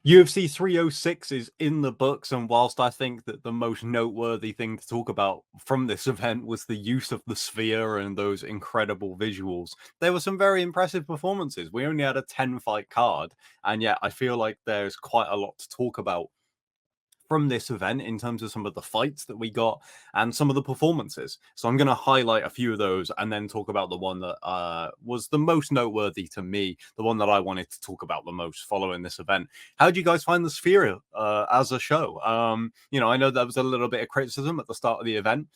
UFC 306 is in the books, and whilst I think that the most noteworthy thing to talk about from this event was the use of the sphere and those incredible visuals, there were some very impressive performances. We only had a 10 fight card, and yet I feel like there's quite a lot to talk about from this event in terms of some of the fights that we got and some of the performances. So I'm going to highlight a few of those and then talk about the one that was the most noteworthy to me, the one that I wanted to talk about the most following this event. How did you guys find the Sphere as a show? I know there was a little bit of criticism at the start of the event.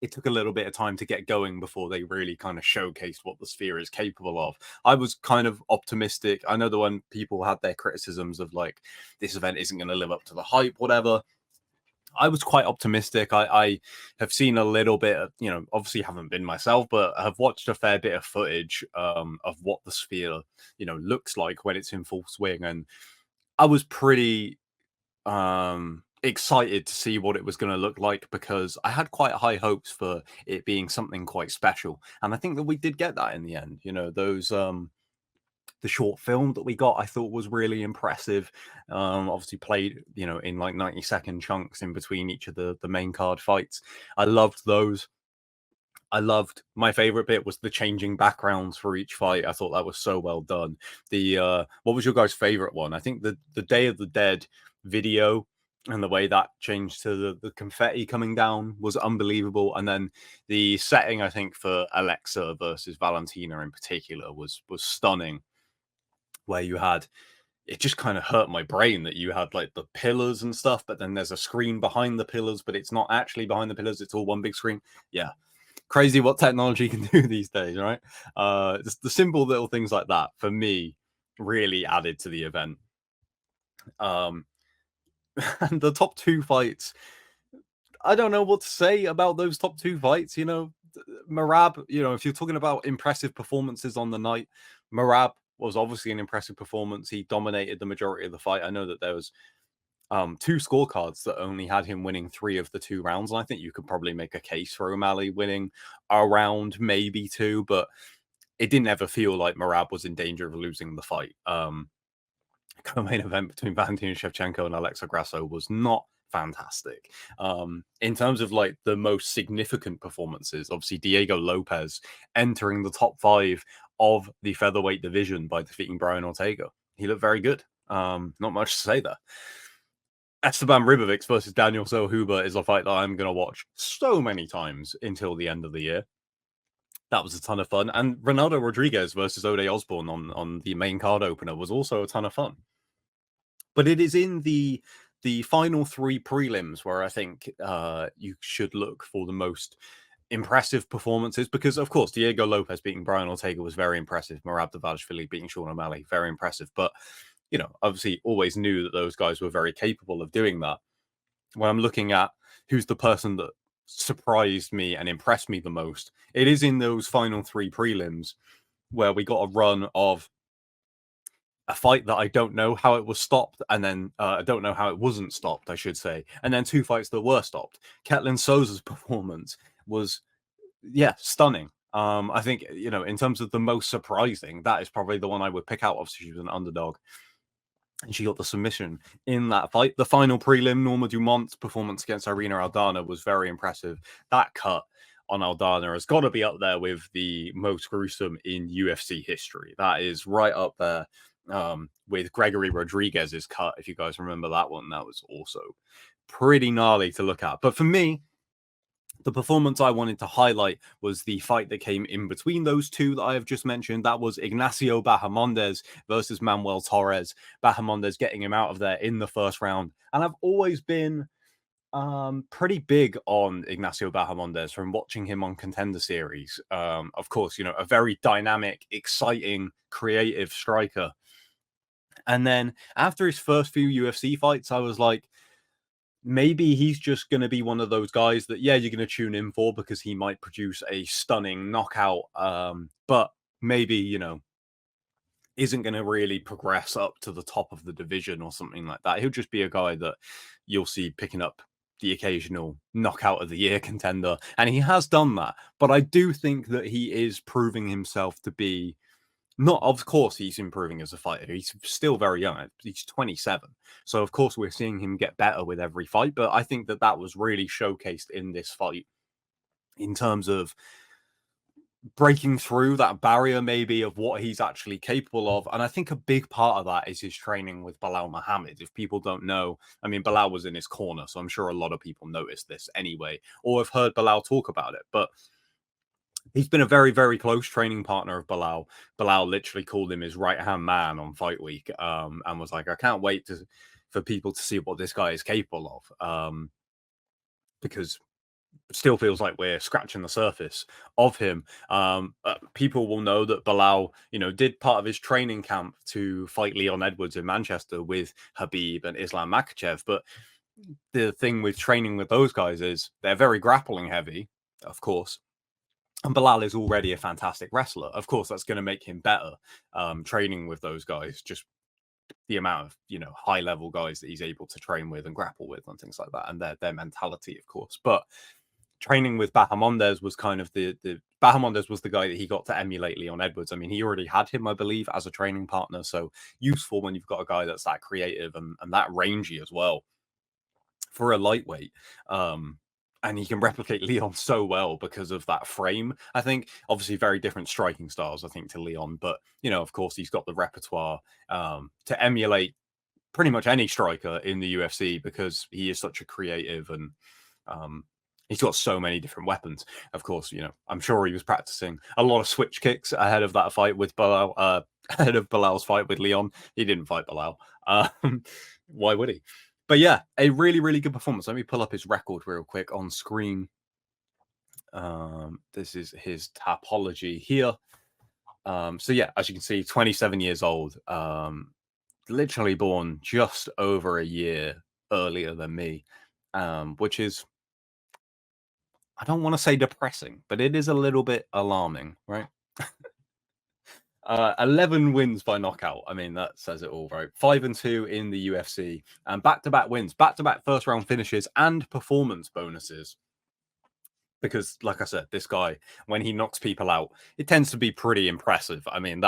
It took a little bit of time to get going before they really kind of showcased what the Sphere is capable of. I was kind of optimistic. I know the when people had their criticisms of like this event isn't going to live up to the hype, whatever. I was quite optimistic. I have seen a little bit of, obviously haven't been myself, but have watched a fair bit of footage of what the Sphere, looks like when it's in full swing. And I was pretty excited to see what it was going to look like because I had quite high hopes for it being something quite special. And I think that we did get that in the end. Those the short film that we got I thought was really impressive. Obviously played, in like 90-second chunks in between each of the main card fights. I loved those. I loved my favorite bit was the changing backgrounds for each fight. I thought that was so well done. The what was your guys' favorite one? I think the Day of the Dead video and the way that changed to the confetti coming down was unbelievable. And then the setting, I think, for Alexa versus Valentina in particular was stunning. Where you had it just kind of hurt my brain that you had like the pillars and stuff, but then there's a screen behind the pillars, but it's not actually behind the pillars. It's all one big screen. Yeah, crazy what technology can do these days, right? Just the simple little things like that for me really added to the event. Um, and the top two fights, I don't know what to say about those top two fights. Marab, if you're talking about impressive performances on the night, Marab was obviously an impressive performance. He dominated the majority of the fight. I know that there was two scorecards that only had him winning 3 of the 2 rounds. And I think you could probably make a case for O'Malley winning a round, maybe 2, but it didn't ever feel like Marab was in danger of losing the fight. Co-main event between Valentina Shevchenko and Alexa Grasso was not fantastic. In terms of like the most significant performances, obviously Diego Lopez entering the top 5 of the featherweight division by defeating Brian Ortega. He looked very good. Not much to say there. Esteban Ribovics versus Daniel Silva is a fight that I'm going to watch so many times until the end of the year. That was a ton of fun. And Ronaldo Rodriguez versus Ode Osborne on the main card opener was also a ton of fun. But it is in the final 3 prelims where I think you should look for the most impressive performances because, of course, Diego Lopez beating Brian Ortega was very impressive. Merab Dvalishvili beating Sean O'Malley, very impressive. But obviously always knew that those guys were very capable of doing that. When I'm looking at who's the person that surprised me and impressed me the most, it is in those final 3 prelims where we got a run of a fight that I don't know how it was stopped, and then I don't know how it wasn't stopped, I should say, and then 2 fights that were stopped. Ketlin Souza's performance was, stunning. I think, in terms of the most surprising, that is probably the one I would pick out. Obviously, she was an underdog and she got the submission in that fight. The final prelim, Norma Dumont's performance against Irina Aldana was very impressive. That cut on Aldana has got to be up there with the most gruesome in UFC history. That is right up there with Gregory Rodriguez's cut. If you guys remember that one, that was also pretty gnarly to look at. But for me, the performance I wanted to highlight was the fight that came in between those 2 that I have just mentioned. That was Ignacio Bahamondes versus Manuel Torres. Bahamondes getting him out of there in the first round. And I've always been pretty big on Ignacio Bahamondes from watching him on Contender Series. Of course, a very dynamic, exciting, creative striker. And then after his first few UFC fights, I was like, maybe he's just going to be one of those guys that, you're going to tune in for because he might produce a stunning knockout. But maybe, isn't going to really progress up to the top of the division or something like that. He'll just be a guy that you'll see picking up the occasional knockout of the year contender. And he has done that. But I do think that he is proving himself to be Not, of course, he's improving as a fighter. He's still very young. He's 27. So, of course, we're seeing him get better with every fight. But I think that that was really showcased in this fight in terms of breaking through that barrier, maybe, of what he's actually capable of. And I think a big part of that is his training with Bilal Muhammad. If people don't know, I mean, Bilal was in his corner. So I'm sure a lot of people noticed this anyway, or have heard Bilal talk about it. But he's been a very, very close training partner of Bilal. Bilal literally called him his right hand man on fight week, and was like, "I can't wait for people to see what this guy is capable of," because it still feels like we're scratching the surface of him. People will know that Bilal, did part of his training camp to fight Leon Edwards in Manchester with Habib and Islam Makhachev. But the thing with training with those guys is they're very grappling heavy, of course, and Bilal is already a fantastic wrestler. Of course, that's going to make him better. Training with those guys, just the amount of high level guys that he's able to train with and grapple with and things like that, and their mentality, of course. But training with Bahamondes was kind of the Bahamondes was the guy that he got to emulate Leon Edwards. I mean, he already had him, I believe, as a training partner. So useful when you've got a guy that's that creative and that rangy as well for a lightweight. And he can replicate Leon so well because of that frame. I think obviously very different striking styles, I think, to Leon, but of course, he's got the repertoire to emulate pretty much any striker in the UFC because he is such a creative and he's got so many different weapons. Of course, I'm sure he was practicing a lot of switch kicks ahead of that fight with Bilal, ahead of Bilal's fight with Leon. He didn't fight Bilal. Why would he? But yeah, a really, really good performance. Let me pull up his record real quick on screen. This is his topology here. So yeah, as you can see, 27 years old. Literally born just over a year earlier than me, which is, I don't want to say depressing, but it is a little bit alarming, right? 11 wins by knockout. I mean, that says it all, right? 5-2 in the UFC, and back-to-back wins, back-to-back first-round finishes, and performance bonuses. Because, like I said, this guy, when he knocks people out, it tends to be pretty impressive. I mean,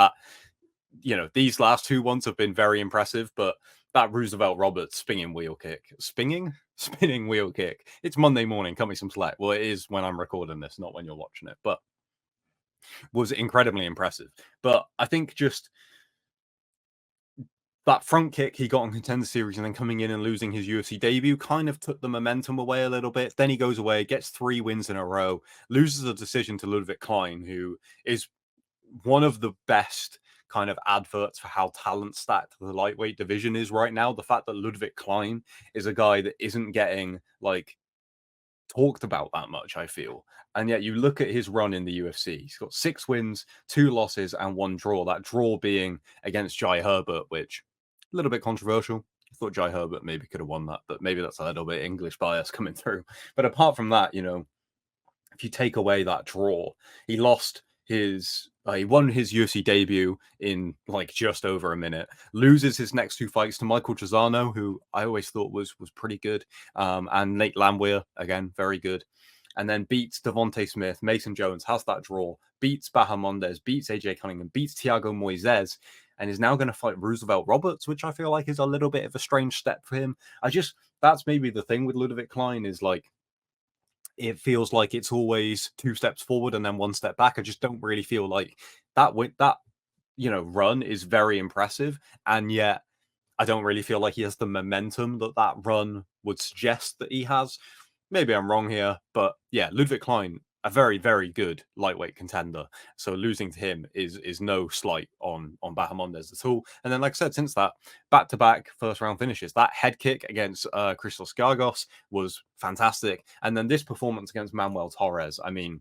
these last two ones have been very impressive, but that Roosevelt Roberts spinning wheel kick, spinning wheel kick. It's Monday morning. Cut me some slack. Well, it is when I'm recording this, not when you're watching it, but was incredibly impressive. But I think just that front kick he got on Contender Series and then coming in and losing his UFC debut kind of took the momentum away a little bit. Then he goes away, gets 3 wins in a row, loses a decision to Ludwig Klein, who is one of the best kind of adverts for how talent stacked the lightweight division is right now. The fact that Ludwig Klein is a guy that isn't getting talked about that much, I feel. And yet you look at his run in the UFC, he's got 6 wins, 2 losses, and 1 draw. That draw being against Jai Herbert, which a little bit controversial. I thought Jai Herbert maybe could have won that, but maybe that's a little bit English bias coming through. But apart from that, if you take away that draw, he lost he won his UFC debut in just over a minute, loses his next 2 fights to Michael Trizano, who I always thought was pretty good, and Nate Landwehr, again, very good, and then beats Devontae Smith, Mason Jones, has that draw, beats Bahamondes, beats AJ Cunningham, beats Thiago Moises, and is now going to fight Roosevelt Roberts, which I feel like is a little bit of a strange step for him. That's maybe the thing with Ludwig Klein is it feels like it's always 2 steps forward and then 1 step back. I just don't really feel like that run is very impressive, and yet I don't really feel like he has the momentum that run would suggest that he has. Maybe I'm wrong here, but yeah, Ludwig Klein, a very, very good lightweight contender. So losing to him is no slight on Bahamondes at all. And then, like I said, since that, back-to-back first-round finishes. That head kick against Christos Gargos was fantastic. And then this performance against Manuel Torres, I mean,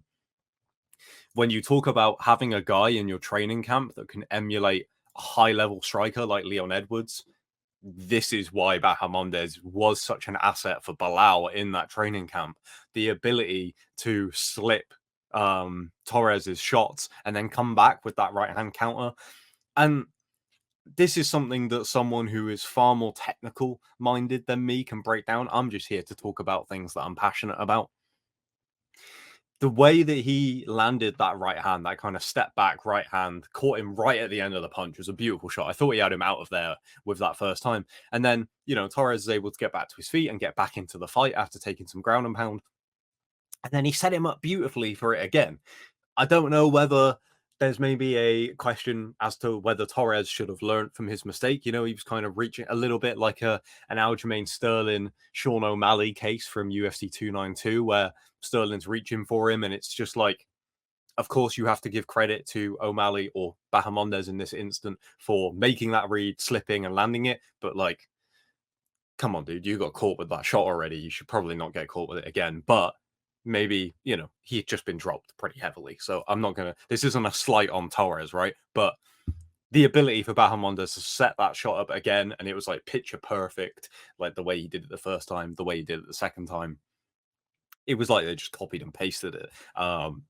when you talk about having a guy in your training camp that can emulate a high-level striker like Leon Edwards, this is why Bahamondes was such an asset for Bilal in that training camp. The ability to slip Torres's shots and then come back with that right hand counter. And this is something that someone who is far more technical minded than me can break down. I'm just here to talk about things that I'm passionate about. the way that he landed that right hand, that kind of step back right hand, caught him right at the end of the punch, was a beautiful shot. I thought he had him out of there with that first time. And then, Torres is able to get back to his feet and get back into the fight after taking some ground and pound. And then he set him up beautifully for it again. I don't know whether there's maybe a question as to whether Torres should have learned from his mistake. He was kind of reaching a little bit like an Aljamain Sterling, Sean O'Malley case from UFC 292, where Sterling's reaching for him, and it's just like, of course, you have to give credit to O'Malley or Bahamondes in this instant for making that read, slipping and landing it. But like, come on, dude, you got caught with that shot already. You should probably not get caught with it again. But maybe, he'd just been dropped pretty heavily. So I'm not going to, this isn't a slight on Torres, right? But the ability for Bahamondes to set that shot up again, and it was like picture perfect, like the way he did it the first time, the way he did it the second time. It was like they just copied and pasted it.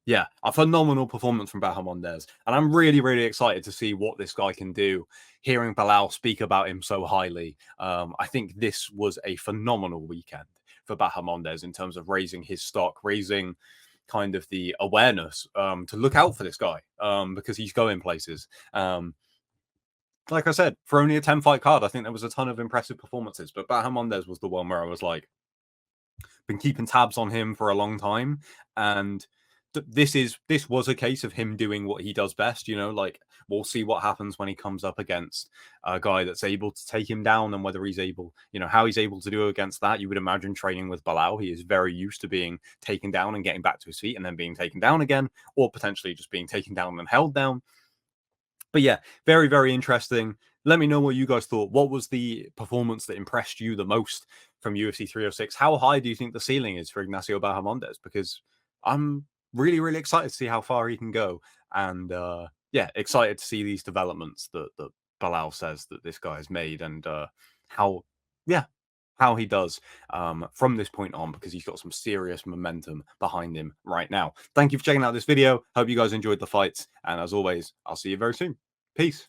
Yeah, a phenomenal performance from Bahamondes. And I'm really, really excited to see what this guy can do. Hearing Bilal speak about him so highly, I think this was a phenomenal weekend for Bahamondes in terms of raising his stock, raising kind of the awareness to look out for this guy because he's going places. Like I said, for only a 10-fight card, I think there was a ton of impressive performances. But Bahamondes was the one where I was like, been keeping tabs on him for a long time, and this was a case of him doing what he does best. Like, we'll see what happens when he comes up against a guy that's able to take him down, and whether he's able, how he's able to do against that. You would imagine training with Bilal, he is very used to being taken down and getting back to his feet and then being taken down again, or potentially just being taken down and held down. But yeah, very, very interesting. Let me know what you guys thought. What was the performance that impressed you the most from UFC 306? How high do you think the ceiling is for Ignacio Bahamondes? Because I'm really, really excited to see how far he can go. And yeah, excited to see these developments that Bilal says that this guy has made, and how he does from this point on, because he's got some serious momentum behind him right now. Thank you for checking out this video. Hope you guys enjoyed the fights. And as always, I'll see you very soon. Peace.